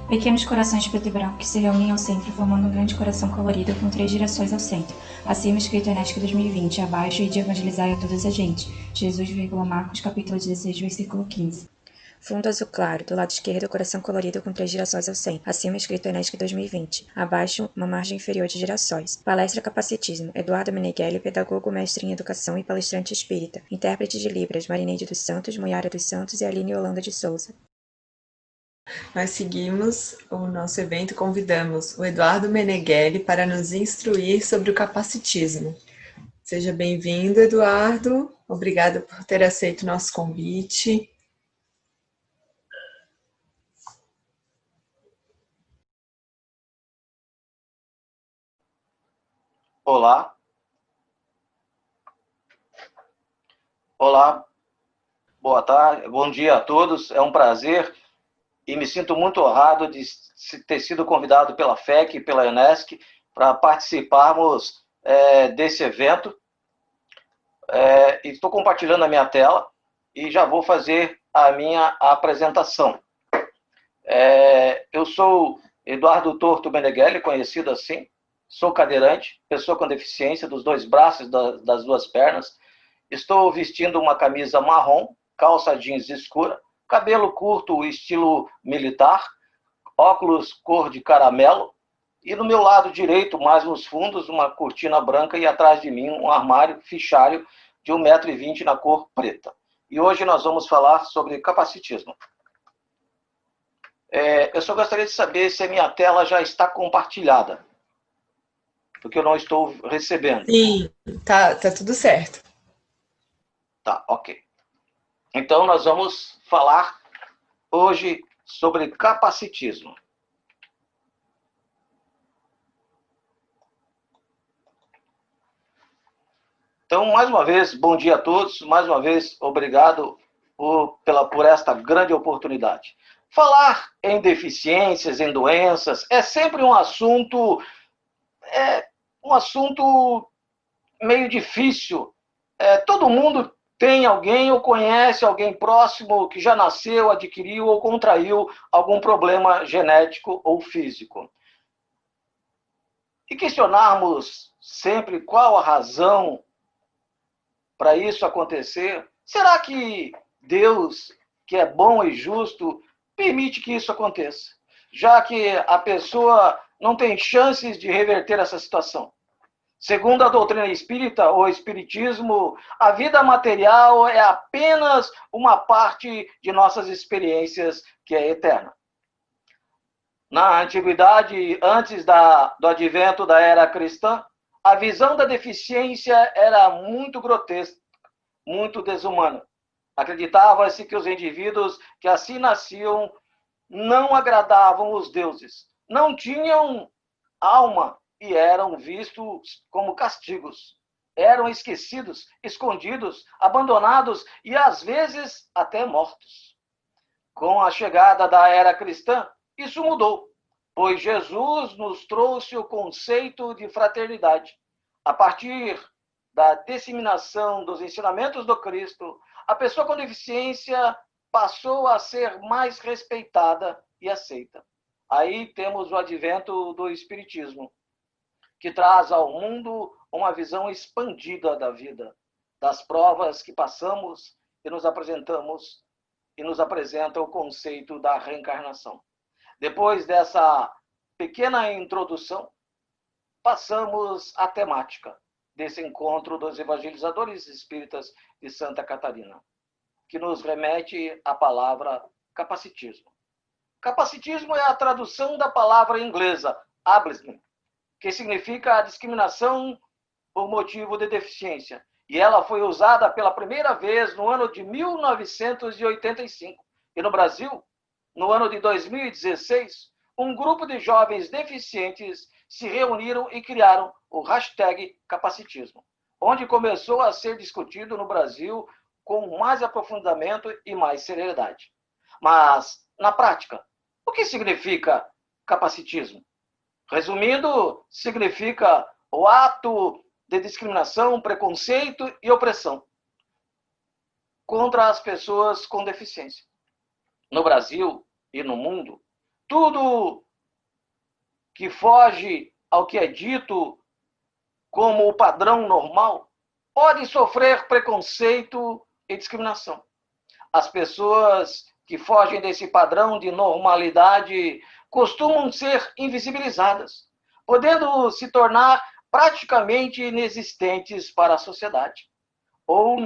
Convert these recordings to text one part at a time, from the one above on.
Pequenos corações preto e branco que se reúnem ao centro, formando um grande coração colorido com 3 direções ao centro. Acima escrito Enéstico 2020, abaixo e de evangelizar a todas as gentes. Jesus, Marcos, capítulo 16, versículo 15. Fundo azul claro, do lado esquerdo, coração colorido com 3 girassóis ao centro. Acima escrito Enéstico 2020. Abaixo, uma margem inferior de girassóis. Palestra Capacitismo. Eduardo Meneghelli, pedagogo, mestre em educação e palestrante espírita. Intérprete de Libras, Marineide dos Santos, Moiara dos Santos e Aline Holanda de Souza. Nós seguimos o nosso evento e convidamos o Eduardo Meneghelli para nos instruir sobre o capacitismo. Seja bem-vindo, Eduardo. Obrigada por ter aceito o nosso convite. Olá. Olá. Boa tarde, bom dia a todos. É um prazer e me sinto muito honrado de ter sido convidado pela FEC e pela UNESCO para participarmos desse evento. Estou compartilhando a minha tela e já vou fazer a minha apresentação. Eu sou Eduardo Torto Meneghelli, conhecido assim. Sou cadeirante, pessoa com deficiência dos 2 braços, das 2 pernas. Estou vestindo uma camisa marrom, calça jeans escura, cabelo curto, estilo militar, óculos cor de caramelo, e no meu lado direito, mais nos fundos, uma cortina branca e atrás de mim um armário fichário de 1,20 m na cor preta. E hoje nós vamos falar sobre capacitismo. Eu só gostaria de saber se a minha tela já está compartilhada, porque eu não estou recebendo. Sim, tá tudo certo. Tá, ok. Então, nós vamos falar hoje sobre capacitismo. Então, mais uma vez, bom dia a todos. Mais uma vez, obrigado por esta grande oportunidade. Falar em deficiências, em doenças, é sempre um assunto meio difícil. Todo mundo tem alguém ou conhece alguém próximo que já nasceu, adquiriu ou contraiu algum problema genético ou físico. E questionarmos sempre qual a razão para isso acontecer. Será que Deus, que é bom e justo, permite que isso aconteça? Já que a pessoa não tem chances de reverter essa situação. Segundo a doutrina espírita ou espiritismo, a vida material é apenas uma parte de nossas experiências que é eterna. Na antiguidade, antes do advento da era cristã, a visão da deficiência era muito grotesca, muito desumana. Acreditava-se que os indivíduos que assim nasciam não agradavam os deuses, não tinham alma e eram vistos como castigos. Eram esquecidos, escondidos, abandonados e, às vezes, até mortos. Com a chegada da era cristã, isso mudou, pois Jesus nos trouxe o conceito de fraternidade. A partir da disseminação dos ensinamentos do Cristo, a pessoa com deficiência passou a ser mais respeitada e aceita. Aí temos o advento do Espiritismo, que traz ao mundo uma visão expandida da vida, das provas que passamos e nos apresenta o conceito da reencarnação. Depois dessa pequena introdução, passamos à temática desse encontro dos evangelizadores espíritas de Santa Catarina, que nos remete à palavra capacitismo. Capacitismo é a tradução da palavra inglesa ableism, que significa a discriminação por motivo de deficiência. E ela foi usada pela primeira vez no ano de 1985. E no Brasil, no ano de 2016, um grupo de jovens deficientes se reuniram e criaram o hashtag capacitismo, onde começou a ser discutido no Brasil com mais aprofundamento e mais seriedade. Mas, na prática, o que significa capacitismo? Resumindo, significa o ato de discriminação, preconceito e opressão contra as pessoas com deficiência. No Brasil e no mundo, tudo que foge ao que é dito como o padrão normal pode sofrer preconceito e discriminação. As pessoas que fogem desse padrão de normalidade costumam ser invisibilizadas, podendo se tornar praticamente inexistentes para a sociedade, ou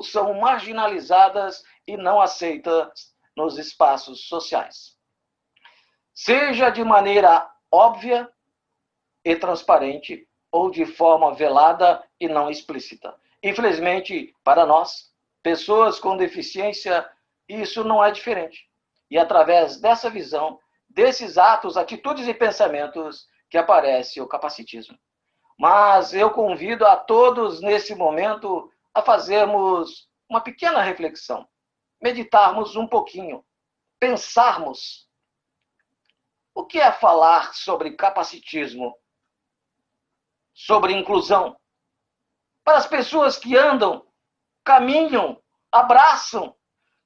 são marginalizadas e não aceitas nos espaços sociais. Seja de maneira óbvia e transparente, ou de forma velada e não explícita. Infelizmente, para nós, pessoas com deficiência, isso não é diferente. E através dessa visão, desses atos, atitudes e pensamentos que aparece o capacitismo. Mas eu convido a todos nesse momento a fazermos uma pequena reflexão, meditarmos um pouquinho, pensarmos o que é falar sobre capacitismo, sobre inclusão, para as pessoas que andam, caminham, abraçam,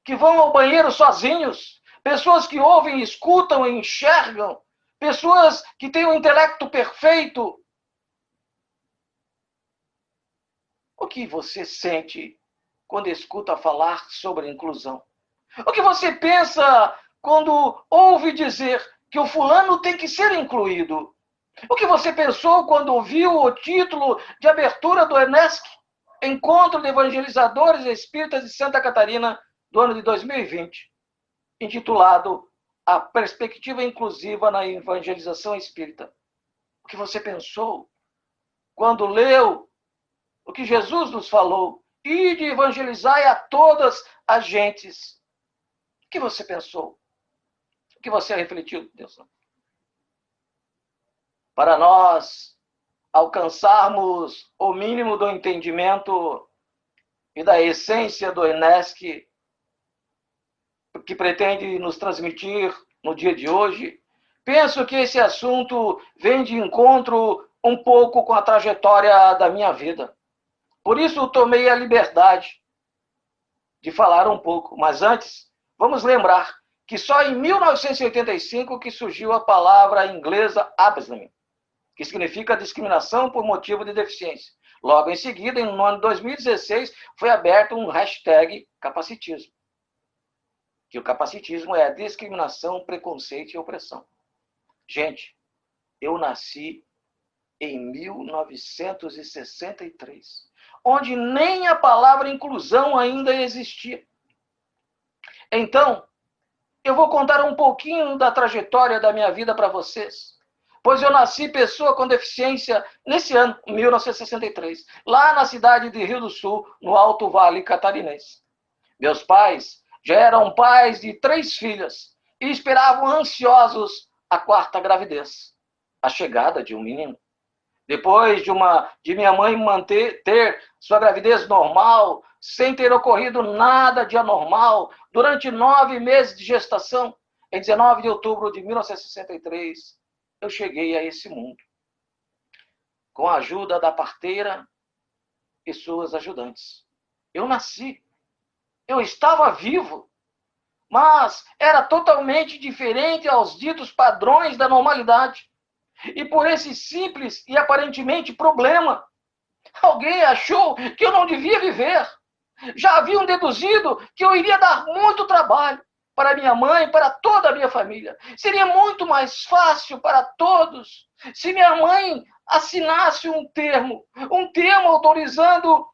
que vão ao banheiro sozinhos, pessoas que ouvem, escutam e enxergam, pessoas que têm um intelecto perfeito. O que você sente quando escuta falar sobre inclusão? O que você pensa quando ouve dizer que o fulano tem que ser incluído? O que você pensou quando ouviu o título de abertura do ENESC, Encontro de Evangelizadores Espíritas de Santa Catarina, do ano de 2020, intitulado A Perspectiva Inclusiva na Evangelização Espírita? O que você pensou quando leu o que Jesus nos falou? Ide evangelizai a todas as gentes. O que você pensou? O que você refletiu, Deus? Para nós alcançarmos o mínimo do entendimento e da essência do ENESC, que pretende nos transmitir no dia de hoje, penso que esse assunto vem de encontro um pouco com a trajetória da minha vida. Por isso tomei a liberdade de falar um pouco. Mas antes, vamos lembrar que só em 1985 que surgiu a palavra inglesa ableism, que significa discriminação por motivo de deficiência. Logo em seguida, no ano de 2016, foi aberto um hashtag capacitismo, que o capacitismo é a discriminação, preconceito e opressão. Gente, eu nasci em 1963, onde nem a palavra inclusão ainda existia. Então, eu vou contar um pouquinho da trajetória da minha vida para vocês, pois eu nasci pessoa com deficiência nesse ano, 1963, lá na cidade de Rio do Sul, no Alto Vale Catarinense. Meus pais já eram pais de 3 filhas e esperavam ansiosos a 4ª gravidez, a chegada de um menino. Depois de minha mãe ter sua gravidez normal, sem ter ocorrido nada de anormal, durante 9 meses de gestação, em 19 de outubro de 1963, eu cheguei a esse mundo, com a ajuda da parteira e suas ajudantes. Eu nasci, eu estava vivo, mas era totalmente diferente aos ditos padrões da normalidade. E por esse simples e aparentemente problema, alguém achou que eu não devia viver. Já haviam deduzido que eu iria dar muito trabalho para minha mãe, para toda a minha família. Seria muito mais fácil para todos se minha mãe assinasse um termo autorizando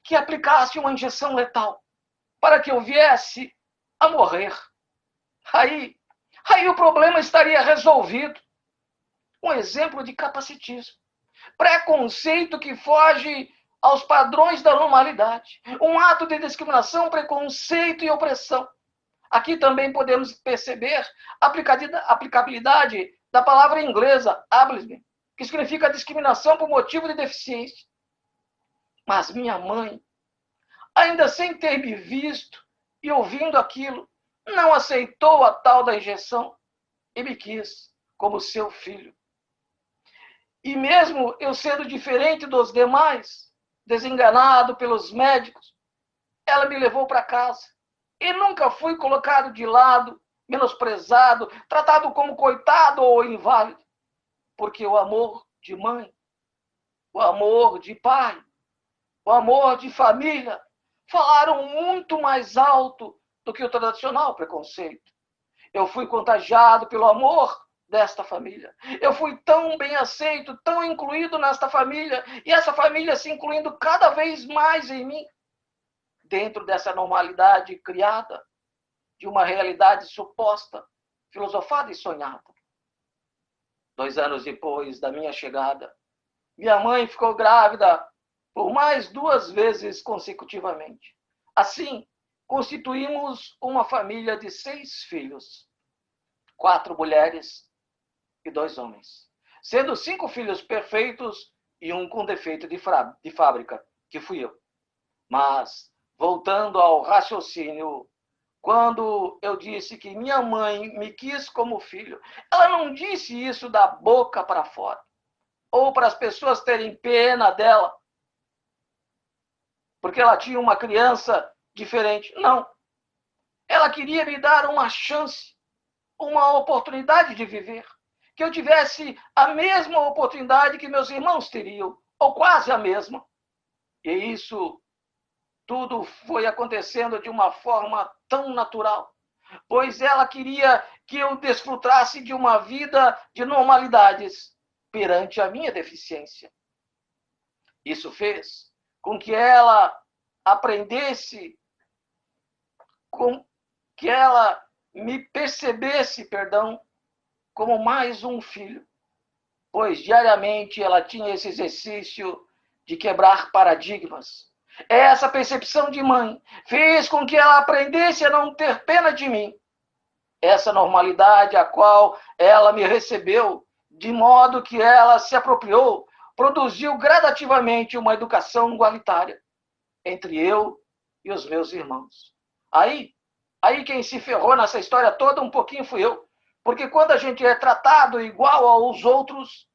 que aplicasse uma injeção letal para que eu viesse a morrer. Aí o problema estaria resolvido. Um exemplo de capacitismo. Preconceito que foge aos padrões da normalidade. Um ato de discriminação, preconceito e opressão. Aqui também podemos perceber a aplicabilidade da palavra inglesa ableism, que significa discriminação por motivo de deficiência. Mas minha mãe, ainda sem ter me visto e ouvindo aquilo, não aceitou a tal da injeção e me quis como seu filho. E mesmo eu sendo diferente dos demais, desenganado pelos médicos, ela me levou para casa. E nunca fui colocado de lado menosprezado, tratado como coitado ou inválido. Porque o amor de mãe, o amor de pai, o amor de família falaram muito mais alto do que o tradicional preconceito. Eu fui contagiado pelo amor desta família. Eu fui tão bem aceito, tão incluído nesta família, e essa família se incluindo cada vez mais em mim, dentro dessa normalidade criada, de uma realidade suposta, filosofada e sonhada. 2 anos depois da minha chegada, minha mãe ficou grávida por mais 2 vezes consecutivamente. Assim, constituímos uma família de 6 filhos, 4 mulheres e 2 homens, sendo 5 filhos perfeitos e um com defeito de fábrica, que fui eu. Mas, voltando ao raciocínio, quando eu disse que minha mãe me quis como filho, ela não disse isso da boca para fora, ou para as pessoas terem pena dela, porque ela tinha uma criança diferente. Não. Ela queria me dar uma chance, uma oportunidade de viver, que eu tivesse a mesma oportunidade que meus irmãos teriam, ou quase a mesma. E isso tudo foi acontecendo de uma forma tão natural, pois ela queria que eu desfrutasse de uma vida de normalidades perante a minha deficiência. Isso fez com que ela aprendesse, com que ela me percebesse, como mais um filho, pois diariamente ela tinha esse exercício de quebrar paradigmas. Essa percepção de mãe fez com que ela aprendesse a não ter pena de mim. Essa normalidade a qual ela me recebeu, de modo que ela se apropriou, produziu gradativamente uma educação igualitária entre eu e os meus irmãos. Aí quem se ferrou nessa história toda um pouquinho fui eu. Porque quando a gente é tratado igual aos outros,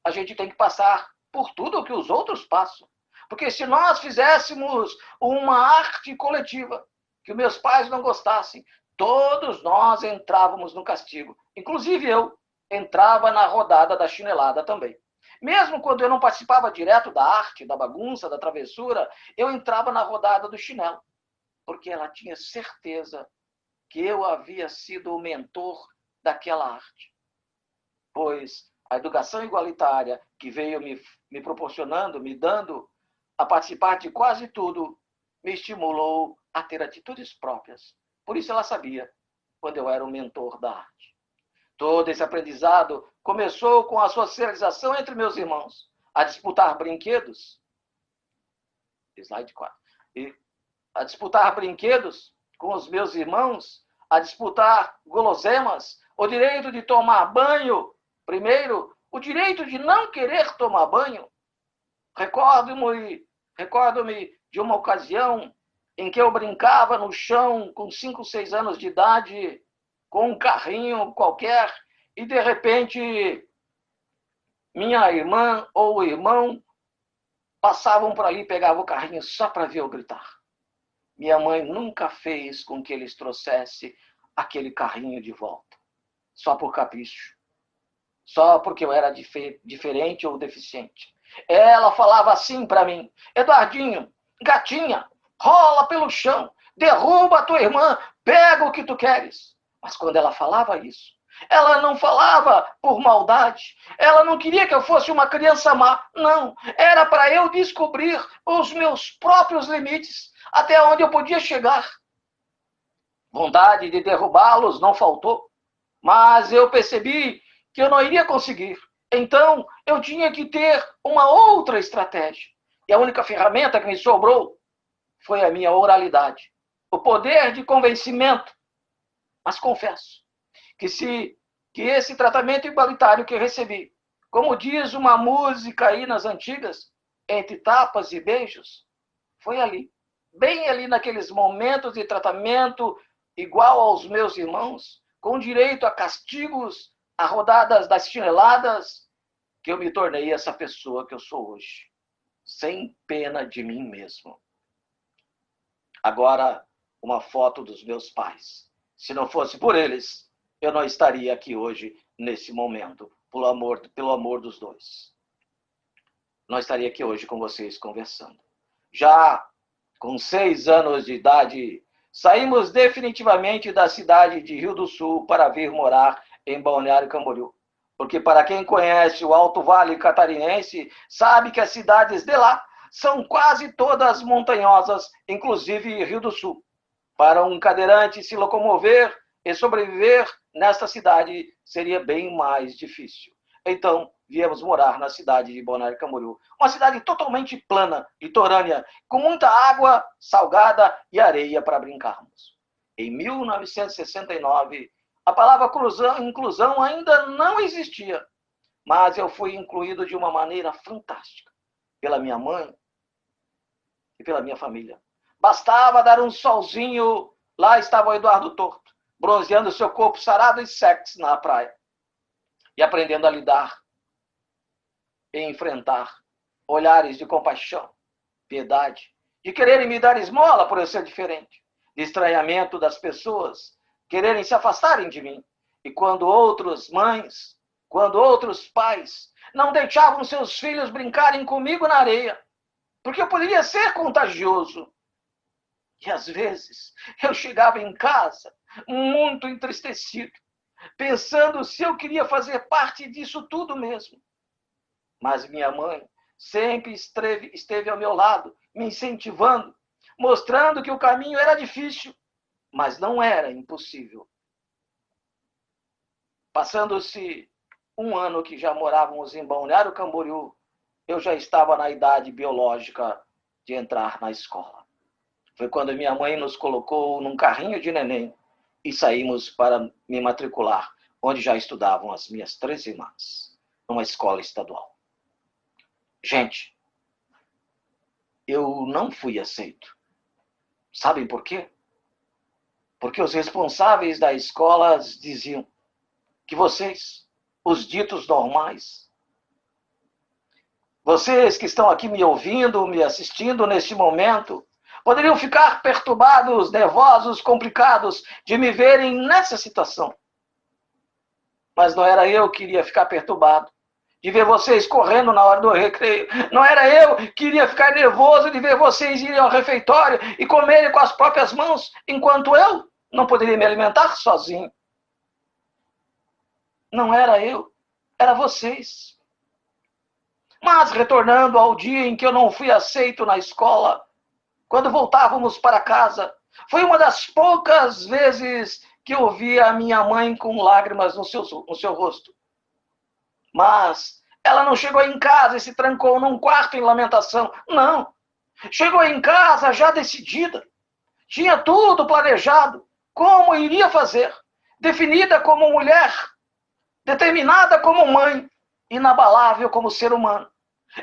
a gente tem que passar por tudo o que os outros passam. Porque se nós fizéssemos uma arte coletiva que meus pais não gostassem, todos nós entrávamos no castigo. Inclusive eu entrava na rodada da chinelada também. Mesmo quando eu não participava direto da arte, da bagunça, da travessura, eu entrava na rodada do chinelo. Porque ela tinha certeza que eu havia sido o mentor daquela arte. Pois a educação igualitária que veio me proporcionando, me dando a participar de quase tudo, me estimulou a ter atitudes próprias. Por isso ela sabia quando eu era o mentor da arte. Todo esse aprendizado começou com a socialização entre meus irmãos, a disputar brinquedos. Slide 4. A disputar brinquedos com os meus irmãos, a disputar guloseimas, o direito de tomar banho primeiro, o direito de não querer tomar banho. Recordo-me de uma ocasião em que eu brincava no chão com 5, 6 anos de idade, com um carrinho qualquer, e de repente minha irmã ou o irmão passavam por ali e pegavam o carrinho só para ver eu gritar. Minha mãe nunca fez com que eles trouxessem aquele carrinho de volta, só por capricho, só porque eu era diferente ou deficiente. Ela falava assim para mim: Eduardinho, gatinha, rola pelo chão, derruba a tua irmã, pega o que tu queres. Mas quando ela falava isso, ela não falava por maldade, ela não queria que eu fosse uma criança má, não. Era para eu descobrir os meus próprios limites, até onde eu podia chegar. Vontade de derrubá-los não faltou, mas eu percebi que eu não iria conseguir. Então, eu tinha que ter uma outra estratégia. E a única ferramenta que me sobrou foi a minha oralidade, o poder de convencimento. Mas confesso que esse tratamento igualitário que eu recebi, como diz uma música aí nas antigas, entre tapas e beijos, foi ali, bem ali naqueles momentos de tratamento igual aos meus irmãos, com direito a castigos, a rodadas das chineladas, que eu me tornei essa pessoa que eu sou hoje, sem pena de mim mesmo. Agora, uma foto dos meus pais. Se não fosse por eles, eu não estaria aqui hoje, nesse momento, pelo amor dos dois. Não estaria aqui hoje com vocês conversando. Já com 6 anos de idade, saímos definitivamente da cidade de Rio do Sul para vir morar em Balneário Camboriú. Porque para quem conhece o Alto Vale Catarinense, sabe que as cidades de lá são quase todas montanhosas, inclusive Rio do Sul. Para um cadeirante se locomover e sobreviver nesta cidade seria bem mais difícil. Então, viemos morar na cidade de Balneário Camboriú, uma cidade totalmente plana, litorânea, com muita água salgada e areia para brincarmos. Em 1969, a palavra inclusão ainda não existia, mas eu fui incluído de uma maneira fantástica pela minha mãe e pela minha família. Bastava dar um solzinho, lá estava o Eduardo Torto, bronzeando seu corpo sarado e sexy na praia, e aprendendo a lidar e enfrentar olhares de compaixão, piedade, de quererem me dar esmola por eu ser diferente, de estranhamento das pessoas quererem se afastarem de mim. E quando outras mães, quando outros pais não deixavam seus filhos brincarem comigo na areia, porque eu poderia ser contagioso. E às vezes eu chegava em casa muito entristecido, pensando se eu queria fazer parte disso tudo mesmo. Mas minha mãe sempre esteve ao meu lado, me incentivando, mostrando que o caminho era difícil, mas não era impossível. Passando-se 1 ano que já morávamos em Balneário Camboriú, eu já estava na idade biológica de entrar na escola. Foi quando minha mãe nos colocou num carrinho de neném e saímos para me matricular, onde já estudavam as minhas 3 irmãs, numa escola estadual. Gente, eu não fui aceito. Sabem por quê? Porque os responsáveis da escola diziam que vocês, os ditos normais, vocês que estão aqui me ouvindo, me assistindo neste momento, poderiam ficar perturbados, nervosos, complicados de me verem nessa situação. Mas não era eu que iria ficar perturbado de ver vocês correndo na hora do recreio. Não era eu que iria ficar nervoso de ver vocês irem ao refeitório e comerem com as próprias mãos, enquanto eu não poderia me alimentar sozinho. Não era eu, era vocês. Mas, retornando ao dia em que eu não fui aceito na escola, quando voltávamos para casa, foi uma das poucas vezes que eu vi a minha mãe com lágrimas no seu rosto. Mas ela não chegou em casa e se trancou num quarto em lamentação. Não. Chegou em casa já decidida. Tinha tudo planejado. Como iria fazer. Definida como mulher. Determinada como mãe. Inabalável como ser humano.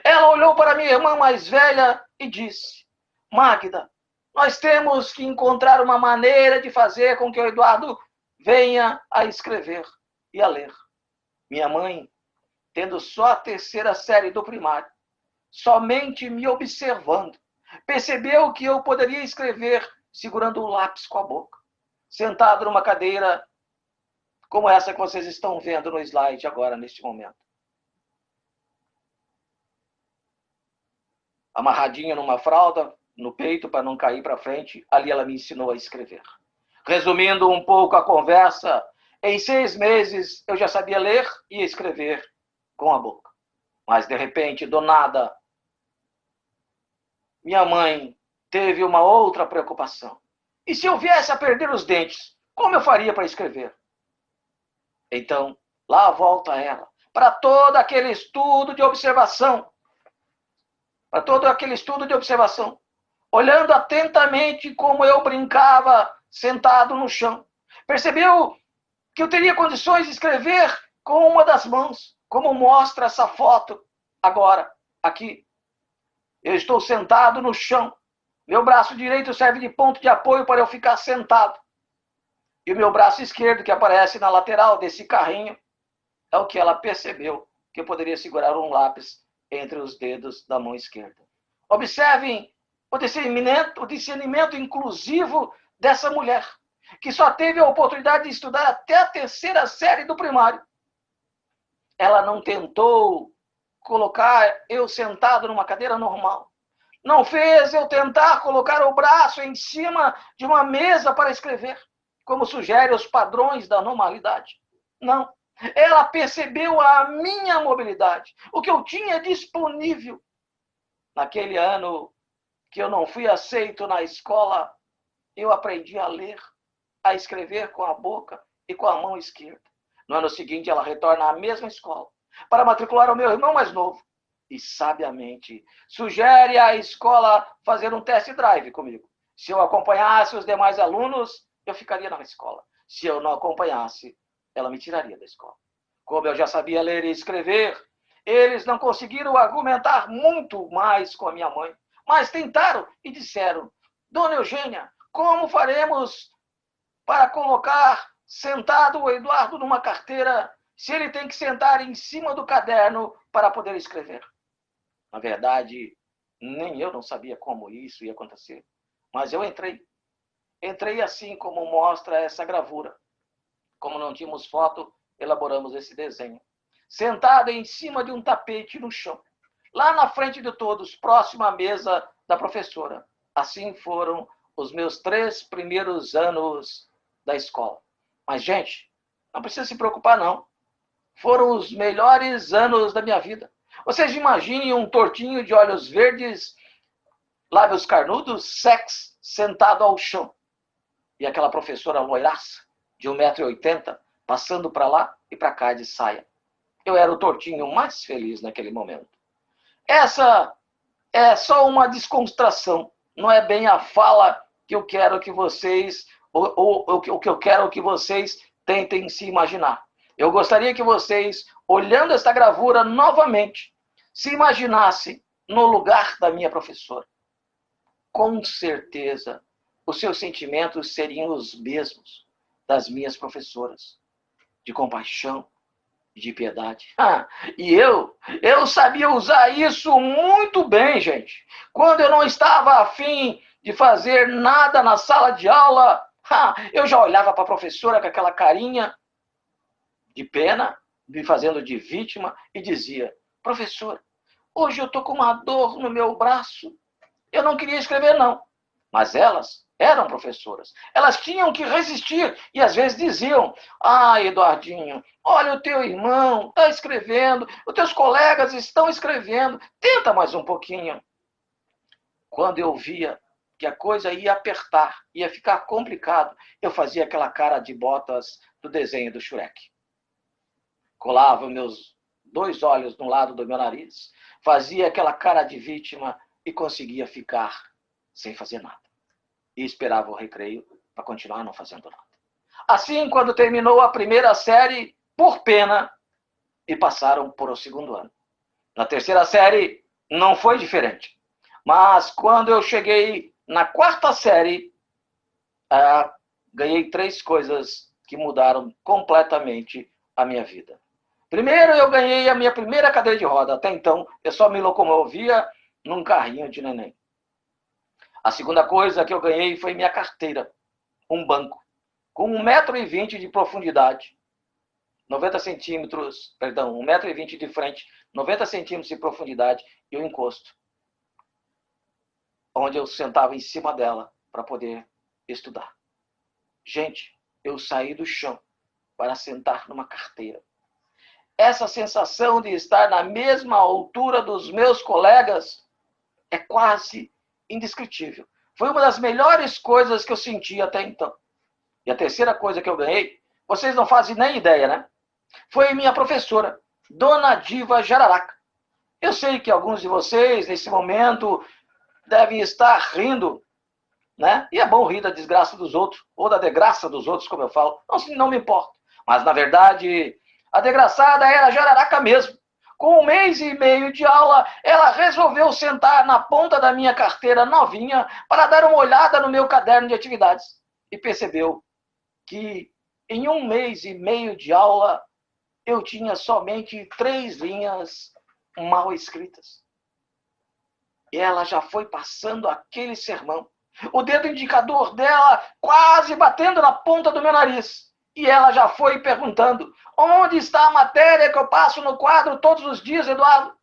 Ela olhou para minha irmã mais velha e disse: Magda, nós temos que encontrar uma maneira de fazer com que o Eduardo venha a escrever e a ler. Minha mãe, tendo só a 3ª série do primário, somente me observando, percebeu que eu poderia escrever segurando o lápis com a boca, sentado numa cadeira como essa que vocês estão vendo no slide agora, neste momento. Amarradinha numa fralda, no peito, para não cair para frente, ali ela me ensinou a escrever. Resumindo um pouco a conversa, em 6 meses eu já sabia ler e escrever com a boca. Mas, de repente, do nada, minha mãe teve uma outra preocupação. E se eu viesse a perder os dentes, como eu faria para escrever? Então, lá volta ela, para todo aquele estudo de observação. Para todo aquele estudo de observação. Olhando atentamente como eu brincava sentado no chão. Percebeu que eu teria condições de escrever com uma das mãos, como mostra essa foto agora, aqui. Eu estou sentado no chão. Meu braço direito serve de ponto de apoio para eu ficar sentado. E o meu braço esquerdo, que aparece na lateral desse carrinho, é o que ela percebeu, que eu poderia segurar um lápis entre os dedos da mão esquerda. Observem o discernimento inclusivo dessa mulher. que só teve a oportunidade de estudar até a 3ª série do primário. Ela não tentou colocar eu sentado numa cadeira normal. Não fez eu tentar colocar o braço em cima de uma mesa para escrever, como sugere os padrões da normalidade. Não. Ela percebeu a minha mobilidade, o que eu tinha disponível. Naquele ano que eu não fui aceito na escola, eu aprendi a ler, a escrever com a boca e com a mão esquerda. No ano seguinte, ela retorna à mesma escola para matricular o meu irmão mais novo e, sabiamente, sugere à escola fazer um test drive comigo. Se eu acompanhasse os demais alunos, eu ficaria na escola. Se eu não acompanhasse, ela me tiraria da escola. Como eu já sabia ler e escrever, eles não conseguiram argumentar muito mais com a minha mãe, mas tentaram e disseram: Dona Eugênia, como faremos para colocar sentado o Eduardo numa carteira se ele tem que sentar em cima do caderno para poder escrever? Na verdade, nem eu não sabia como isso ia acontecer, mas eu entrei. Entrei assim como mostra essa gravura. Como não tínhamos foto, elaboramos esse desenho. Sentado em cima de um tapete no chão, lá na frente de todos, próximo à mesa da professora. Assim foram os meus 3 primeiros anos da escola. Mas, gente, não precisa se preocupar, não. Foram os melhores anos da minha vida. Vocês imaginem um tortinho de olhos verdes, lábios carnudos, sex, sentado ao chão. E aquela professora loiraça, de 1,80 m, passando para lá e para cá de saia. Eu era o tortinho mais feliz naquele momento. Essa é só uma descontração. Não é bem a fala que eu quero que vocês, o que eu quero que vocês tentem se imaginar. Eu gostaria que vocês, olhando esta gravura novamente, se imaginassem no lugar da minha professora. Com certeza, os seus sentimentos seriam os mesmos das minhas professoras, de compaixão e de piedade. E eu sabia usar isso muito bem, gente. Quando eu não estava afim de fazer nada na sala de aula, eu já olhava para a professora com aquela carinha de pena, me fazendo de vítima, e dizia: professora, hoje eu estou com uma dor no meu braço. Eu não queria escrever, não. Mas elas eram professoras. Elas tinham que resistir e às vezes diziam: Eduardinho, olha, o teu irmão está escrevendo, os teus colegas estão escrevendo, tenta mais um pouquinho. Quando eu via que a coisa ia apertar, ia ficar complicado, eu fazia aquela cara de botas do desenho do Shrek. Colava meus 2 olhos no lado do meu nariz, fazia aquela cara de vítima e conseguia ficar sem fazer nada. E esperava o recreio para continuar não fazendo nada. Assim, quando terminou a 1ª série, por pena, e passaram por o 2º ano. Na 3ª série, não foi diferente. Mas quando eu cheguei na 4ª série, ganhei 3 coisas que mudaram completamente a minha vida. Primeiro, eu ganhei a minha primeira cadeira de roda. Até então, eu só me locomovia num carrinho de neném. A segunda coisa que eu ganhei foi minha carteira, um banco, com 1,20 m de profundidade, 90 centímetros, perdão, 1,20 m de frente, 90 centímetros de profundidade e um encosto, onde eu sentava em cima dela para poder estudar. Gente, eu saí do chão para sentar numa carteira. Essa sensação de estar na mesma altura dos meus colegas é quase indescritível. Foi uma das melhores coisas que eu senti até então. E a terceira coisa que eu ganhei, vocês não fazem nem ideia, né? Foi minha professora, Dona Diva Jararaca. Eu sei que alguns de vocês, nesse momento, devem estar rindo, né? E é bom rir da desgraça dos outros, ou da desgraça dos outros, como eu falo. Não me importa. Mas, na verdade, a desgraçada era a Jararaca mesmo. Com 1 mês e meio de aula, ela resolveu sentar na ponta da minha carteira novinha para dar uma olhada no meu caderno de atividades. E percebeu que em 1 mês e meio de aula, eu tinha somente 3 linhas mal escritas. E ela já foi passando aquele sermão. o dedo indicador dela quase batendo na ponta do meu nariz. E ela já foi perguntando: onde está a matéria que eu passo no quadro todos os dias, Eduardo?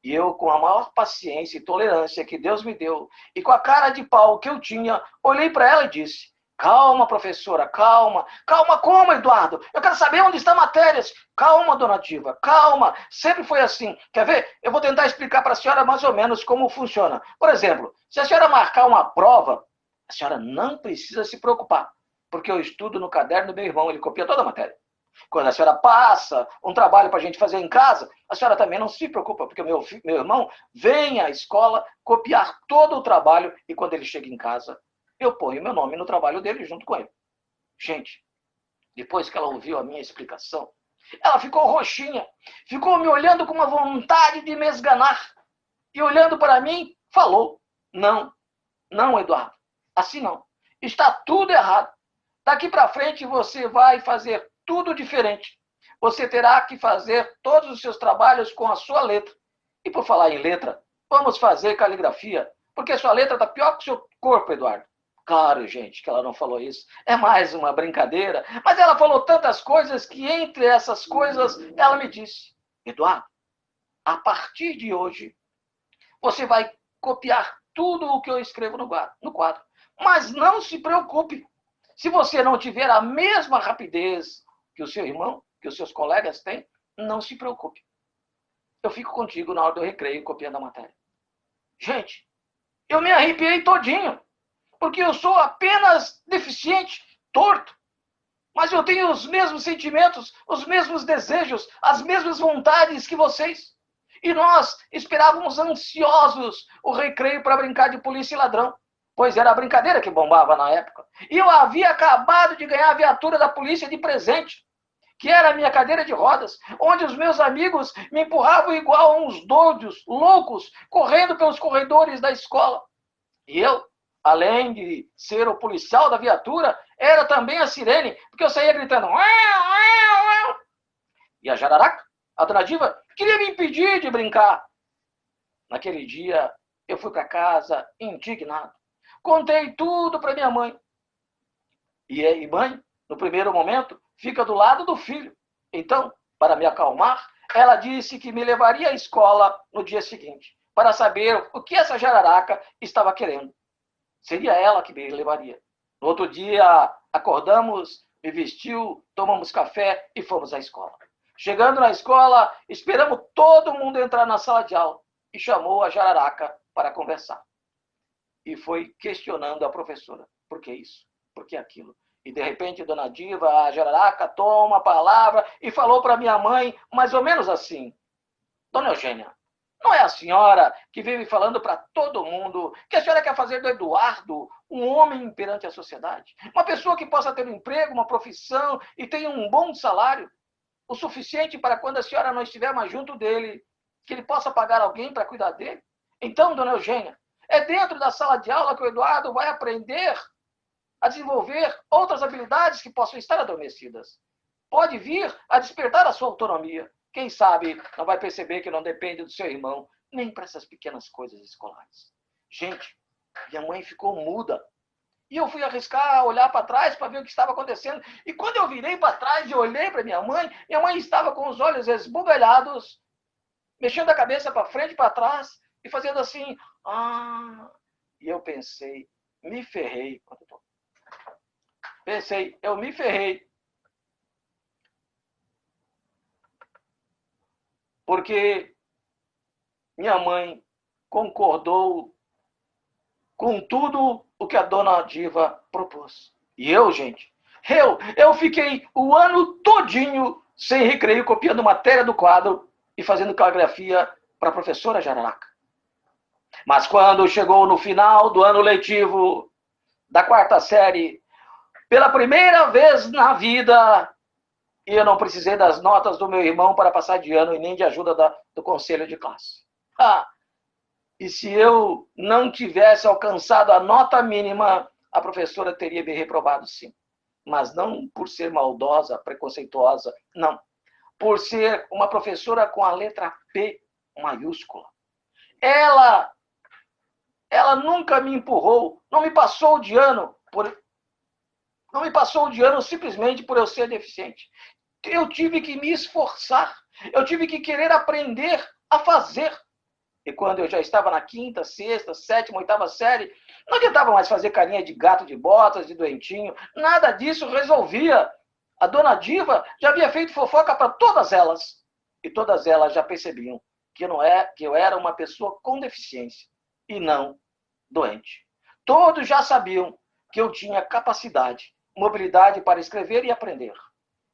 E eu, com a maior paciência e tolerância que Deus me deu, e com a cara de pau que eu tinha, olhei para ela e disse: calma, professora, calma. Calma como, Eduardo? Eu quero saber onde estão matérias. Calma, dona Diva, calma. Sempre foi assim. Quer ver? Eu vou tentar explicar para a senhora mais ou menos como funciona. Por exemplo, se a senhora marcar uma prova, a senhora não precisa se preocupar, porque eu estudo no caderno do meu irmão, ele copia toda a matéria. Quando a senhora passa um trabalho para a gente fazer em casa, a senhora também não se preocupa, porque meu irmão vem à escola copiar todo o trabalho e quando ele chega em casa, eu ponho meu nome no trabalho dele junto com ele. Gente, depois que ela ouviu a minha explicação, ela ficou roxinha, ficou me olhando com uma vontade de me esganar. E olhando para mim, falou: não, não, Eduardo, assim não. Está tudo errado. Daqui para frente você vai fazer tudo diferente. Você terá que fazer todos os seus trabalhos com a sua letra. E por falar em letra, vamos fazer caligrafia, porque sua letra está pior que o seu corpo, Eduardo. Claro, gente, que ela não falou isso. É mais uma brincadeira. Mas ela falou tantas coisas que, entre essas coisas, ela me disse: Eduardo, a partir de hoje, você vai copiar tudo o que eu escrevo no quadro. Mas não se preocupe. Se você não tiver a mesma rapidez que o seu irmão, que os seus colegas têm, não se preocupe. Eu fico contigo na hora do recreio copiando a matéria. Gente, eu me arrepiei todinho, porque eu sou apenas deficiente, torto. Mas eu tenho os mesmos sentimentos, os mesmos desejos, as mesmas vontades que vocês. E nós esperávamos ansiosos o recreio para brincar de polícia e ladrão, pois era a brincadeira que bombava na época. E eu havia acabado de ganhar a viatura da polícia de presente, que era a minha cadeira de rodas, onde os meus amigos me empurravam igual a uns doidos, loucos, correndo pelos corredores da escola. E eu, além de ser o policial da viatura, era também a sirene, porque eu saía gritando: e a jararaca, a dona Diva, queria me impedir de brincar. Naquele dia, eu fui para casa indignado. Contei tudo para minha mãe. E mãe, no primeiro momento, fica do lado do filho. Então, para me acalmar, ela disse que me levaria à escola no dia seguinte, para saber o que essa jararaca estava querendo. Seria ela que me levaria. No outro dia, acordamos, me vestiu, tomamos café e fomos à escola. Chegando na escola, esperamos todo mundo entrar na sala de aula e chamou a jararaca para conversar. E foi questionando a professora: por que isso? Por que aquilo? E de repente, dona Diva, a jararaca, toma a palavra e falou para minha mãe mais ou menos assim: dona Eugênia, não é a senhora que vive falando para todo mundo que a senhora quer fazer do Eduardo um homem perante a sociedade? Uma pessoa que possa ter um emprego, uma profissão e tenha um bom salário, o suficiente para quando a senhora não estiver mais junto dele, que ele possa pagar alguém para cuidar dele? Então, dona Eugênia, é dentro da sala de aula que o Eduardo vai aprender a desenvolver outras habilidades que possam estar adormecidas. Pode vir a despertar a sua autonomia. Quem sabe não vai perceber que não depende do seu irmão, nem para essas pequenas coisas escolares. Gente, minha mãe ficou muda. E eu fui arriscar olhar para trás para ver o que estava acontecendo. E quando eu virei para trás e olhei para minha mãe estava com os olhos esbugalhados, mexendo a cabeça para frente e para trás, e fazendo assim: ah. E eu pensei: me ferrei. Eu me ferrei. Porque minha mãe concordou com tudo o que a dona Diva propôs. E eu, gente, eu fiquei o ano todinho sem recreio, copiando matéria do quadro e fazendo caligrafia para a professora Jararaca. Mas quando chegou no final do ano letivo da 4ª série, pela primeira vez na vida, e eu não precisei das notas do meu irmão para passar de ano e nem de ajuda do conselho de classe. E se eu não tivesse alcançado a nota mínima, a professora teria me reprovado, sim. Mas não por ser maldosa, preconceituosa, não. Por ser uma professora com a letra P maiúscula. Ela Ela nunca me empurrou, não me passou de ano simplesmente por eu ser deficiente. Eu tive que me esforçar, eu tive que querer aprender a fazer. E quando eu já estava na quinta, sexta, sétima, oitava série, não adiantava mais fazer carinha de gato de botas, de doentinho, nada disso resolvia. A dona Diva já havia feito fofoca para todas elas. E todas elas já percebiam que eu era uma pessoa com deficiência e não doente. Todos já sabiam que eu tinha capacidade, mobilidade para escrever e aprender.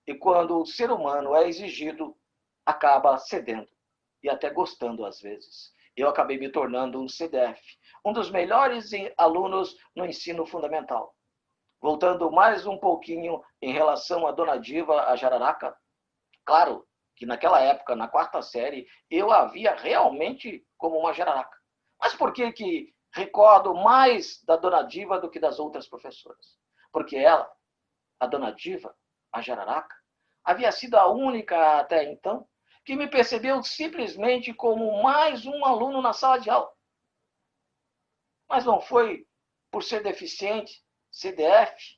E quando o ser humano é exigido, acaba cedendo e até gostando às vezes. Eu acabei me tornando um CDF, um dos melhores alunos no ensino fundamental. Voltando mais um pouquinho em relação à Dona Diva, a Jararaca, claro que naquela época, na quarta série, eu a via realmente como uma jararaca. Mas por que recordo mais da Dona Diva do que das outras professoras? Porque ela, a Dona Diva, a jararaca, havia sido a única até então que me percebeu simplesmente como mais um aluno na sala de aula. Mas não foi por ser deficiente, CDF,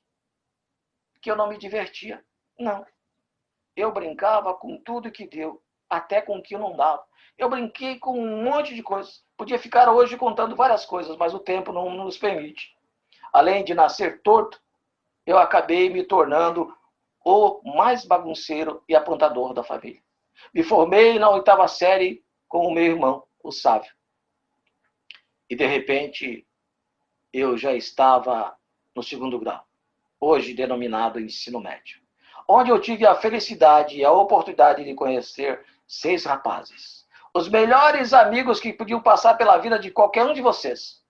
que eu não me divertia. Não. Eu brincava com tudo que deu, até com o que não dava. Eu brinquei com um monte de coisas. Podia ficar hoje contando várias coisas, mas o tempo não nos permite. Além de nascer torto, eu acabei me tornando o mais bagunceiro e apontador da família. Me formei na oitava série com o meu irmão, o Sávio. E, de repente, eu já estava no segundo grau, hoje denominado ensino médio, onde eu tive a felicidade e a oportunidade de conhecer 6 rapazes. Os melhores amigos que podiam passar pela vida de qualquer um de vocês,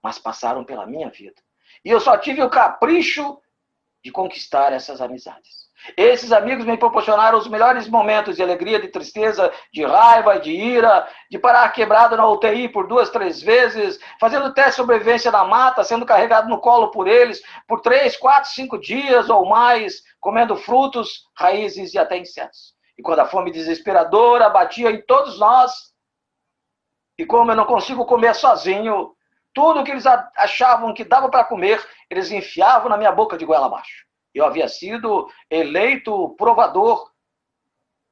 mas passaram pela minha vida. E eu só tive o capricho de conquistar essas amizades. Esses amigos me proporcionaram os melhores momentos de alegria, de tristeza, de raiva, de ira, de parar quebrado na UTI por 2, 3 vezes, fazendo teste de sobrevivência na mata, sendo carregado no colo por eles por 3, 4, 5 dias ou mais, comendo frutos, raízes e até insetos. E quando a fome desesperadora batia em todos nós, e como eu não consigo comer sozinho, tudo que eles achavam que dava para comer, eles enfiavam na minha boca de goela abaixo. Eu havia sido eleito provador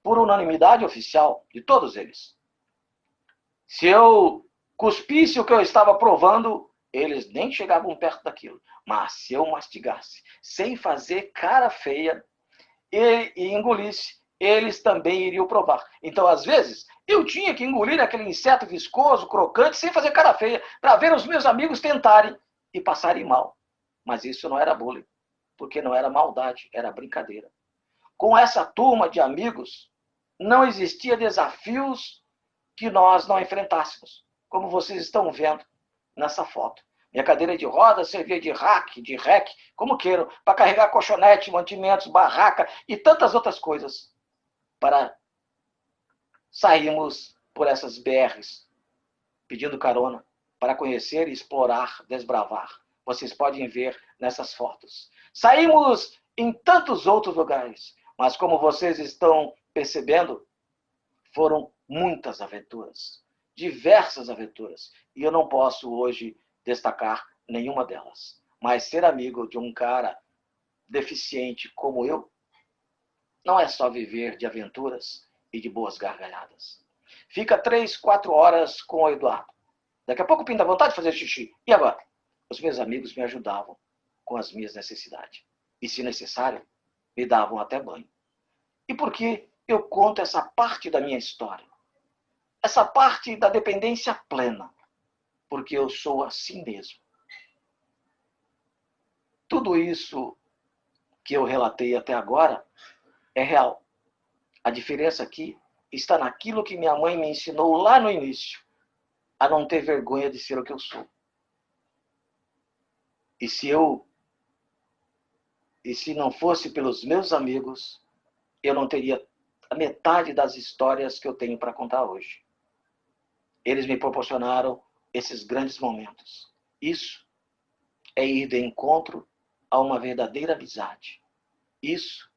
por unanimidade oficial de todos eles. Se eu cuspisse o que eu estava provando, eles nem chegavam perto daquilo. Mas se eu mastigasse, sem fazer cara feia, e engolisse, eles também iriam provar. Então, às vezes, eu tinha que engolir aquele inseto viscoso, crocante, sem fazer cara feia, para ver os meus amigos tentarem e passarem mal. Mas isso não era bullying, porque não era maldade, era brincadeira. Com essa turma de amigos, não existia desafios que nós não enfrentássemos, como vocês estão vendo nessa foto. Minha cadeira de rodas servia de rack, de rec, como queiram, para carregar colchonete, mantimentos, barraca e tantas outras coisas, para sairmos por essas BRs, pedindo carona, para conhecer, explorar, desbravar. Vocês podem ver nessas fotos. Saímos em tantos outros lugares, mas como vocês estão percebendo, foram muitas aventuras, diversas aventuras, e eu não posso hoje destacar nenhuma delas. Mas ser amigo de um cara deficiente como eu não é só viver de aventuras e de boas gargalhadas. Fica 3, 4 horas com o Eduardo. Daqui a pouco pinta vontade de fazer xixi. E agora? Os meus amigos me ajudavam com as minhas necessidades. E, se necessário, me davam até banho. E por que eu conto essa parte da minha história? Essa parte da dependência plena. Porque eu sou assim mesmo. Tudo isso que eu relatei até agora é real. A diferença aqui está naquilo que minha mãe me ensinou lá no início, a não ter vergonha de ser o que eu sou. E se não fosse pelos meus amigos, eu não teria a metade das histórias que eu tenho para contar hoje. Eles me proporcionaram esses grandes momentos. Isso é ir de encontro a uma verdadeira amizade. Isso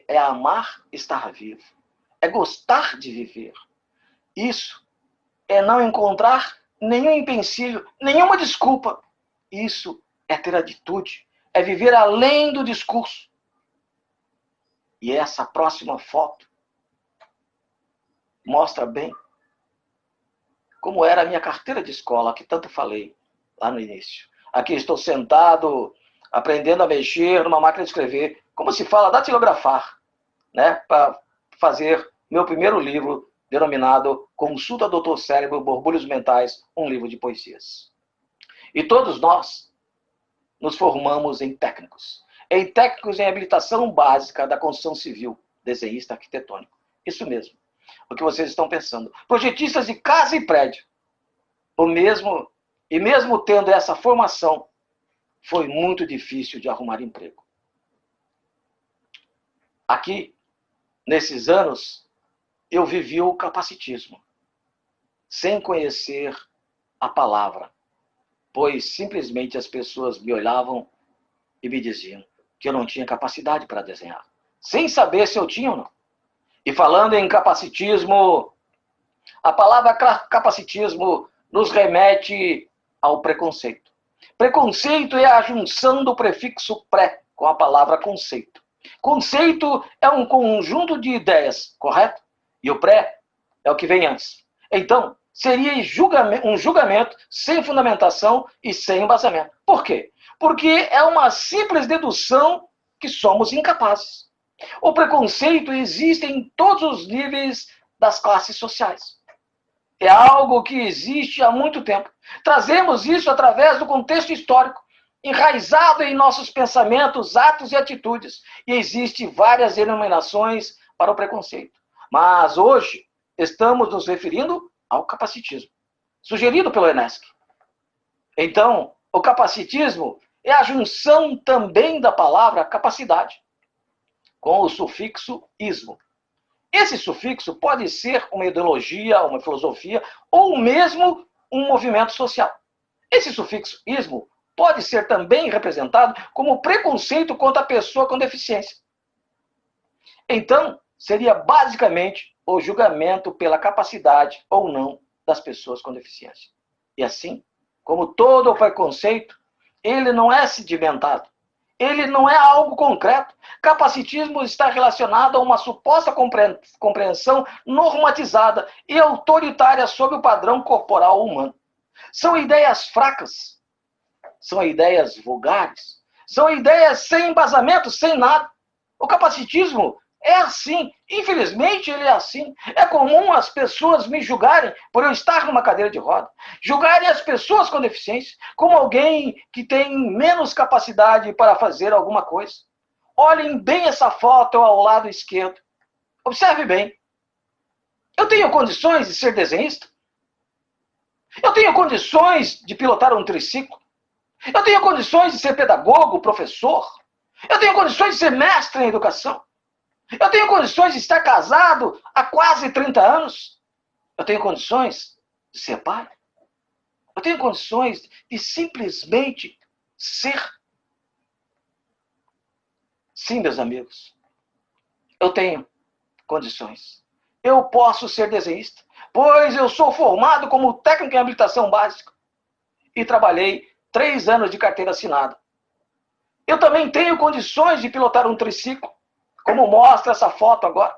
é amar estar vivo. É gostar de viver. Isso é não encontrar nenhum empecilho, nenhuma desculpa. Isso é ter atitude, é viver além do discurso. E essa próxima foto mostra bem como era a minha carteira de escola, que tanto falei lá no início. Aqui estou sentado, aprendendo a mexer numa máquina de escrever, como se fala, datilografar, né? Para fazer meu primeiro livro, denominado Consulta Doutor Cérebro, Borbulhos Mentais, um livro de poesias. E todos nós nos formamos em técnicos em habilitação básica da construção civil, desenhista arquitetônico. Isso mesmo, o que vocês estão pensando. Projetistas de casa e prédio. E mesmo tendo essa formação, foi muito difícil de arrumar emprego. Aqui, nesses anos, eu vivi o capacitismo, sem conhecer a palavra, pois simplesmente as pessoas me olhavam e me diziam que eu não tinha capacidade para desenhar, sem saber se eu tinha ou não. E falando em capacitismo, a palavra capacitismo nos remete ao preconceito. Preconceito é a junção do prefixo pré com a palavra conceito. Conceito é um conjunto de ideias, correto? E o pré é o que vem antes. Então, seria um julgamento sem fundamentação e sem embasamento. Por quê? Porque é uma simples dedução que somos incapazes. O preconceito existe em todos os níveis das classes sociais. É algo que existe há muito tempo. Trazemos isso através do contexto histórico, enraizado em nossos pensamentos, atos e atitudes. E existem várias denominações para o preconceito. Mas hoje estamos nos referindo ao capacitismo, sugerido pelo Enesc. Então, o capacitismo é a junção também da palavra capacidade, com o sufixo ismo. Esse sufixo pode ser uma ideologia, uma filosofia, ou mesmo um movimento social. Esse sufixo ismo pode ser também representado como preconceito contra a pessoa com deficiência. Então, seria basicamente o julgamento pela capacidade ou não das pessoas com deficiência. E assim, como todo o preconceito, ele não é sedimentado. Ele não é algo concreto. Capacitismo está relacionado a uma suposta compreensão normatizada e autoritária sobre o padrão corporal humano. São ideias fracas, são ideias vulgares, são ideias sem embasamento, sem nada. O capacitismo é assim, infelizmente ele é assim. É comum as pessoas me julgarem por eu estar numa cadeira de roda. Julgarem as pessoas com deficiência como alguém que tem menos capacidade para fazer alguma coisa. Olhem bem essa foto ao lado esquerdo. Observe bem. Eu tenho condições de ser desenhista? Eu tenho condições de pilotar um triciclo? Eu tenho condições de ser pedagogo, professor? Eu tenho condições de ser mestre em educação? Eu tenho condições de estar casado há quase 30 anos. Eu tenho condições de ser pai. Eu tenho condições de simplesmente ser. Sim, meus amigos. Eu tenho condições. Eu posso ser desenhista, pois eu sou formado como técnico em habilitação básica e trabalhei 3 anos de carteira assinada. Eu também tenho condições de pilotar um triciclo, como mostra essa foto agora.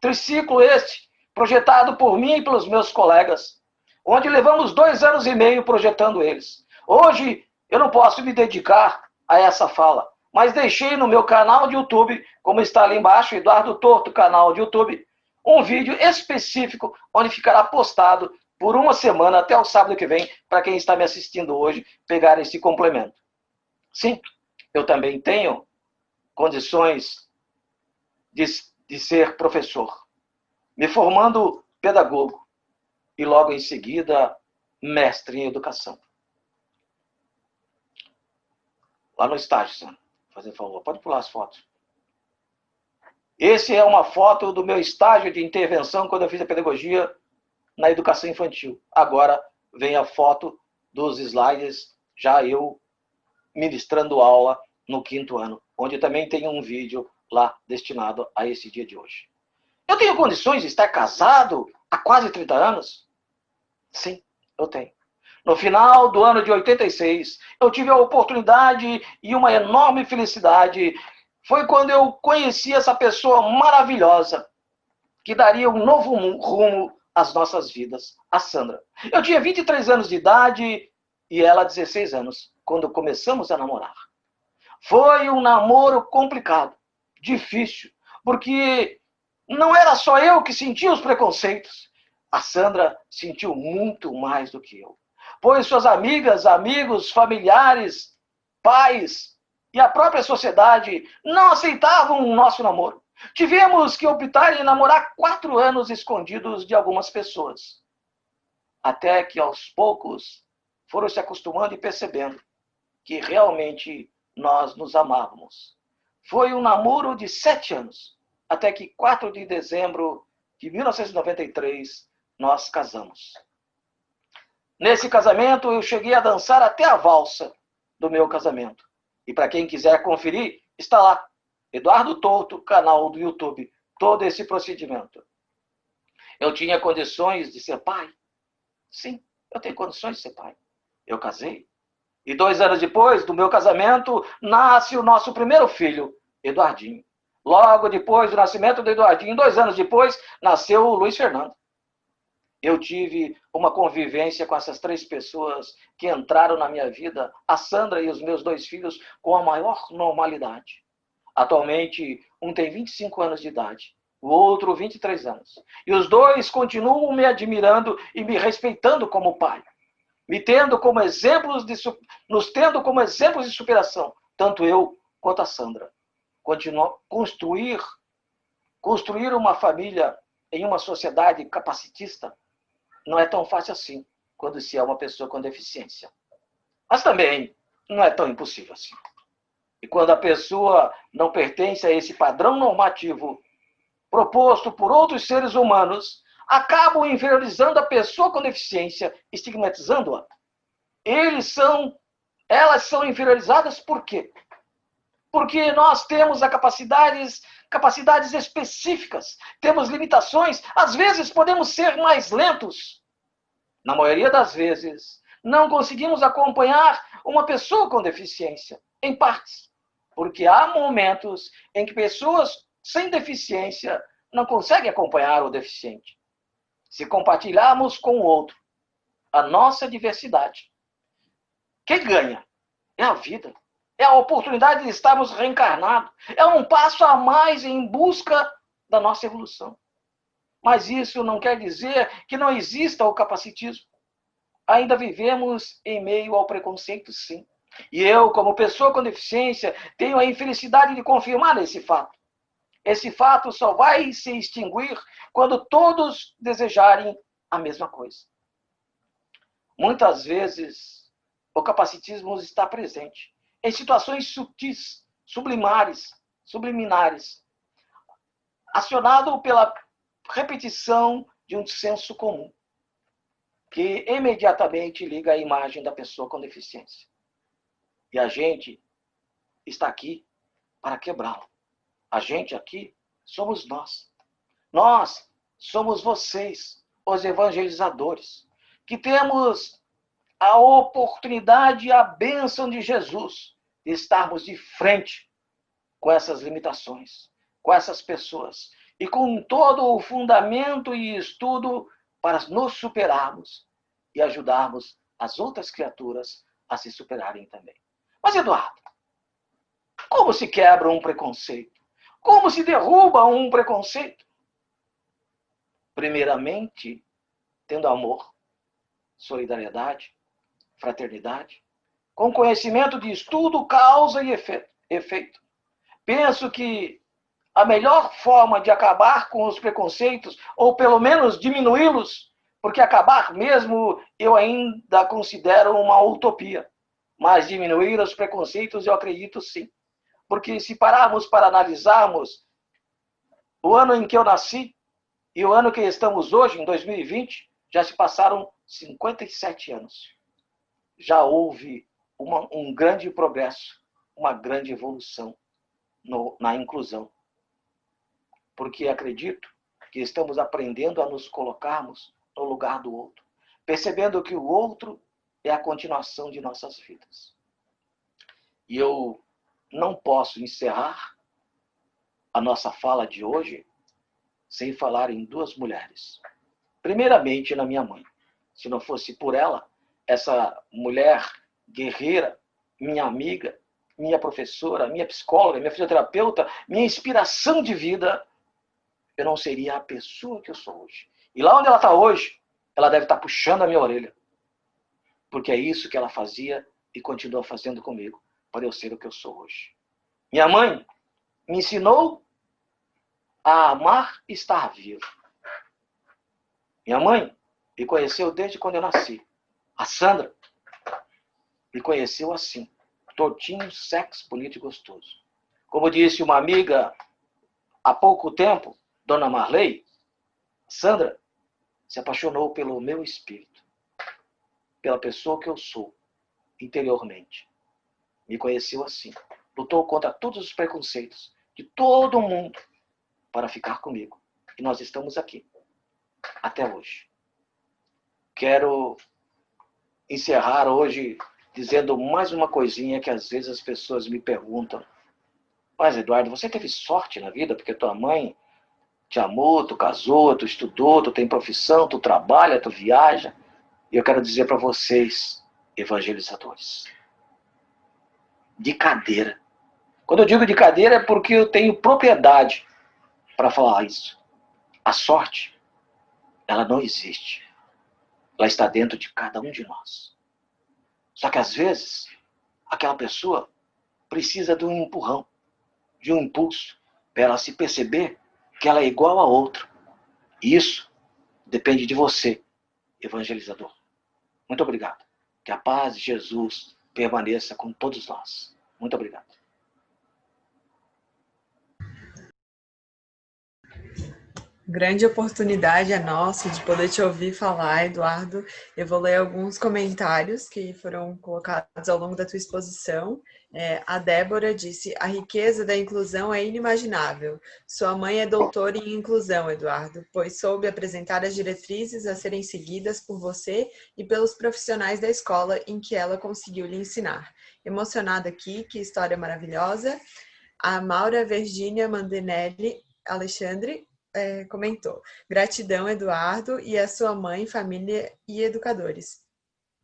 Triciclo este, projetado por mim e pelos meus colegas, onde levamos 2 anos e meio projetando eles. Hoje, eu não posso me dedicar a essa fala, mas deixei no meu canal de YouTube, como está ali embaixo, Eduardo Torto, canal de YouTube, um vídeo específico, onde ficará postado por uma semana, até o sábado que vem, para quem está me assistindo hoje, pegar esse complemento. Sim, eu também tenho condições de ser professor, me formando pedagogo e logo em seguida mestre em educação. Lá no estágio, senhor, fazer favor, pode pular as fotos. Esse é uma foto do meu estágio de intervenção quando eu fiz a pedagogia na educação infantil. Agora vem a foto dos slides, já eu ministrando aula no 5º ano, onde também tem um vídeo lá destinado a esse dia de hoje. Eu tenho condições de estar casado há quase 30 anos? Sim, eu tenho. No final do ano de 86, eu tive a oportunidade e uma enorme felicidade. Foi quando eu conheci essa pessoa maravilhosa, que daria um novo rumo às nossas vidas, a Sandra. Eu tinha 23 anos de idade e ela 16 anos, quando começamos a namorar. Foi um namoro complicado, difícil, porque não era só eu que sentia os preconceitos. A Sandra sentiu muito mais do que eu. Pois suas amigas, amigos, familiares, pais e a própria sociedade não aceitavam o nosso namoro. Tivemos que optar em namorar 4 anos escondidos de algumas pessoas. Até que, aos poucos, foram se acostumando e percebendo que realmente nós nos amávamos. Foi um namoro de 7 anos, até que 4 de dezembro de 1993 nós casamos. Nesse casamento eu cheguei a dançar até a valsa do meu casamento. E para quem quiser conferir, está lá, Eduardo Touto, canal do YouTube, todo esse procedimento. Eu tinha condições de ser pai? Sim, eu tenho condições de ser pai. Eu casei. E 2 anos depois do meu casamento, nasce o nosso primeiro filho, Eduardinho. Logo depois do nascimento do Eduardinho, 2 anos depois, nasceu o Luiz Fernando. Eu tive uma convivência com essas 3 pessoas que entraram na minha vida, a Sandra e os meus 2 filhos, com a maior normalidade. Atualmente, um tem 25 anos de idade, o outro 23 anos. E os 2 continuam me admirando e me respeitando como pai, nos tendo como exemplos de superação, tanto eu quanto a Sandra. Construir uma família em uma sociedade capacitista não é tão fácil assim, quando se é uma pessoa com deficiência. Mas também não é tão impossível assim. E quando a pessoa não pertence a esse padrão normativo proposto por outros seres humanos, acabam inferiorizando a pessoa com deficiência, estigmatizando-a. Elas são inferiorizadas por quê? Porque nós temos capacidades específicas, temos limitações, às vezes podemos ser mais lentos. Na maioria das vezes, não conseguimos acompanhar uma pessoa com deficiência, em partes, porque há momentos em que pessoas sem deficiência não conseguem acompanhar o deficiente. Se compartilharmos com o outro a nossa diversidade, quem ganha é a vida. É a oportunidade de estarmos reencarnados. É um passo a mais em busca da nossa evolução. Mas isso não quer dizer que não exista o capacitismo. Ainda vivemos em meio ao preconceito, sim. E eu, como pessoa com deficiência, tenho a infelicidade de confirmar esse fato. Esse fato só vai se extinguir quando todos desejarem a mesma coisa. Muitas vezes, o capacitismo está presente em situações sutis, subliminares, acionado pela repetição de um senso comum, que imediatamente liga a imagem da pessoa com deficiência. E a gente está aqui para quebrá-lo. A gente aqui somos nós. Nós somos vocês, os evangelizadores, que temos a oportunidade e a bênção de Jesus de estarmos de frente com essas limitações, com essas pessoas, e com todo o fundamento e estudo para nos superarmos e ajudarmos as outras criaturas a se superarem também. Mas, Eduardo, como se quebra um preconceito? Como se derruba um preconceito? Primeiramente, tendo amor, solidariedade, fraternidade, com conhecimento de estudo, causa e efeito. Penso que a melhor forma de acabar com os preconceitos, ou pelo menos diminuí-los, porque acabar mesmo eu ainda considero uma utopia, mas diminuir os preconceitos eu acredito sim. Porque se pararmos para analisarmos o ano em que eu nasci e o ano que estamos hoje, em 2020, já se passaram 57 anos. Já houve um grande progresso, uma grande evolução na inclusão. Porque acredito que estamos aprendendo a nos colocarmos no lugar do outro, percebendo que o outro é a continuação de nossas vidas. E eu não posso encerrar a nossa fala de hoje sem falar em duas mulheres. Primeiramente, na minha mãe. Se não fosse por ela, essa mulher guerreira, minha amiga, minha professora, minha psicóloga, minha fisioterapeuta, minha inspiração de vida, eu não seria a pessoa que eu sou hoje. E lá onde ela está hoje, ela deve estar puxando a minha orelha. Porque é isso que ela fazia e continua fazendo comigo, para eu ser o que eu sou hoje. Minha mãe me ensinou a amar e estar vivo. Minha mãe me conheceu desde quando eu nasci. A Sandra me conheceu assim, tortinho, sexy, bonito e gostoso. Como disse uma amiga há pouco tempo, Dona Marley, Sandra se apaixonou pelo meu espírito, pela pessoa que eu sou, interiormente. Me conheceu assim. Lutou contra todos os preconceitos de todo mundo para ficar comigo. E nós estamos aqui, até hoje. Quero encerrar hoje dizendo mais uma coisinha que às vezes as pessoas me perguntam. Mas, Eduardo, você teve sorte na vida porque tua mãe te amou, tu casou, tu estudou, tu tem profissão, tu trabalha, tu viaja. E eu quero dizer para vocês, evangelizadores, de cadeira. Quando eu digo de cadeira é porque eu tenho propriedade para falar isso. A sorte, ela não existe. Ela está dentro de cada um de nós. Só que às vezes, aquela pessoa precisa de um empurrão, de um impulso, para ela se perceber que ela é igual a outro. E isso depende de você, evangelizador. Muito obrigado. Que a paz de Jesus permaneça com todos nós. Muito obrigado. Grande oportunidade é nossa de poder te ouvir falar, Eduardo. Eu vou ler alguns comentários que foram colocados ao longo da tua exposição. A Débora disse: a riqueza da inclusão é inimaginável. Sua mãe é doutora em inclusão, Eduardo, pois soube apresentar as diretrizes a serem seguidas por você e pelos profissionais da escola em que ela conseguiu lhe ensinar. Emocionada aqui, que história maravilhosa. A Maura Virgínia Mandenelli Alexandre comentou: gratidão, Eduardo, e a sua mãe, família e educadores.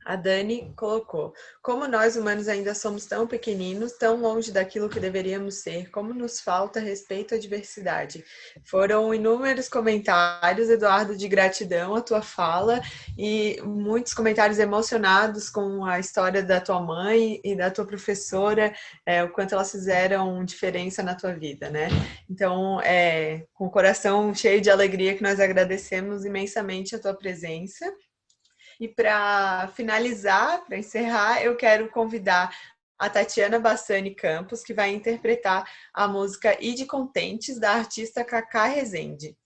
A Dani colocou: como nós humanos ainda somos tão pequeninos, tão longe daquilo que deveríamos ser, como nos falta respeito à diversidade. Foram inúmeros comentários, Eduardo, de gratidão à tua fala e muitos comentários emocionados com a história da tua mãe e da tua professora, o quanto elas fizeram diferença na tua vida, né? Então, com o coração cheio de alegria que nós agradecemos imensamente a tua presença. E para finalizar, para encerrar, eu quero convidar a Tatiana Bassani Campos, que vai interpretar a música Ide Contentes, da artista Cacá Rezende.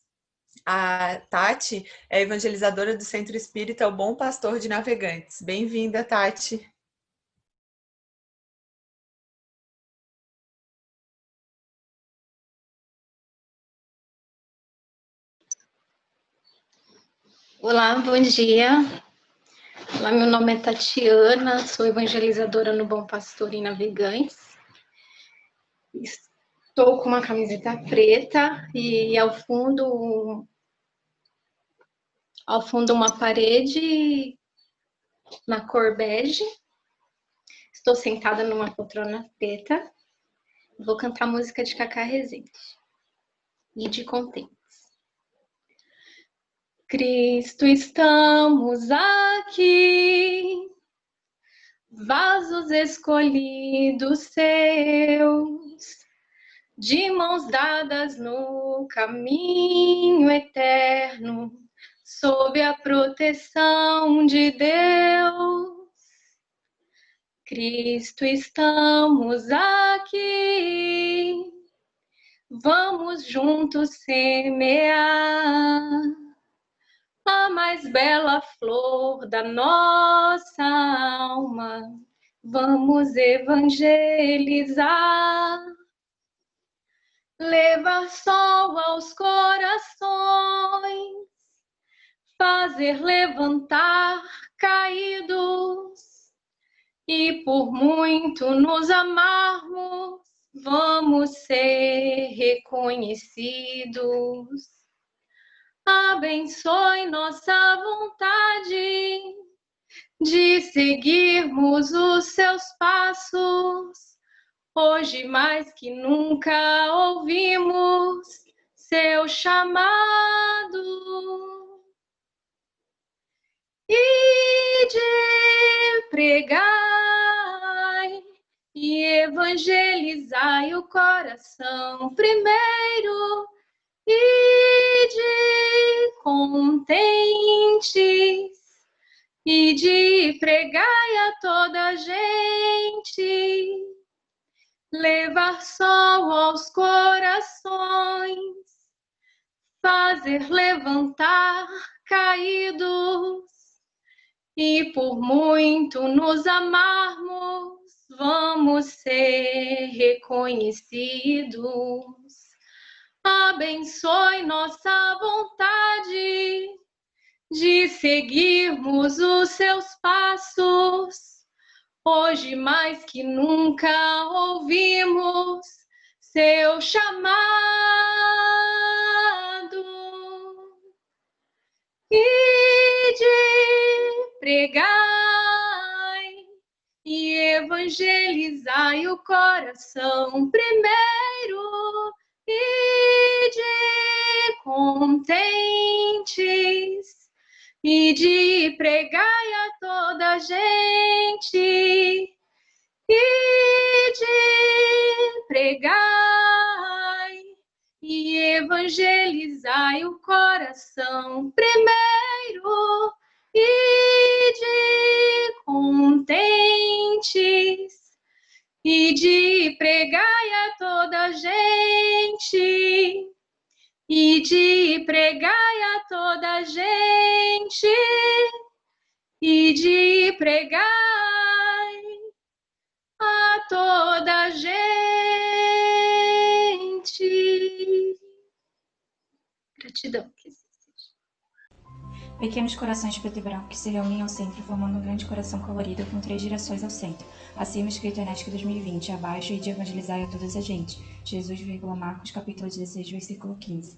A Tati é evangelizadora do Centro Espírita O Bom Pastor de Navegantes. Bem-vinda, Tati. Olá, bom dia. Olá, meu nome é Tatiana, sou evangelizadora no Bom Pastor em Navegantes. Estou com uma camiseta preta e ao fundo uma parede na cor bege. Estou sentada numa poltrona preta. Vou cantar música de Cacá Rezende. Ide Contentes. Cristo, estamos aqui, vasos escolhidos seus, de mãos dadas no caminho eterno, sob a proteção de Deus. Cristo, estamos aqui, vamos juntos semear a mais bela flor da nossa alma, vamos evangelizar, levar sol aos corações, fazer levantar caídos, e por muito nos amarmos, vamos ser reconhecidos. Abençoe nossa vontade de seguirmos os seus passos. Hoje mais que nunca ouvimos seu chamado. E de pregai e evangelizai o coração primeiro, e de contentes, e de pregai a toda gente, levar sol aos corações, fazer levantar caídos, e por muito nos amarmos, vamos ser reconhecidos. Abençoe nossa vontade de seguirmos os seus passos. Hoje mais que nunca ouvimos seu chamado. E de pregai e evangelizai o coração primeiro, e de contentes, e de pregai a toda gente, e de pregai e evangelizai o coração primeiro, e de contentes, e de pregai a toda gente, e de pregai a toda gente, e de pregai a toda gente. Gratidão. Pequenos corações preto e branco que se reúnem ao centro, formando um grande coração colorido com 3 direções ao centro. Acima, escrito Enética 2020, abaixo, e de evangelizar a todas a gente. Jesus, Marcos, capítulo 16, versículo 15.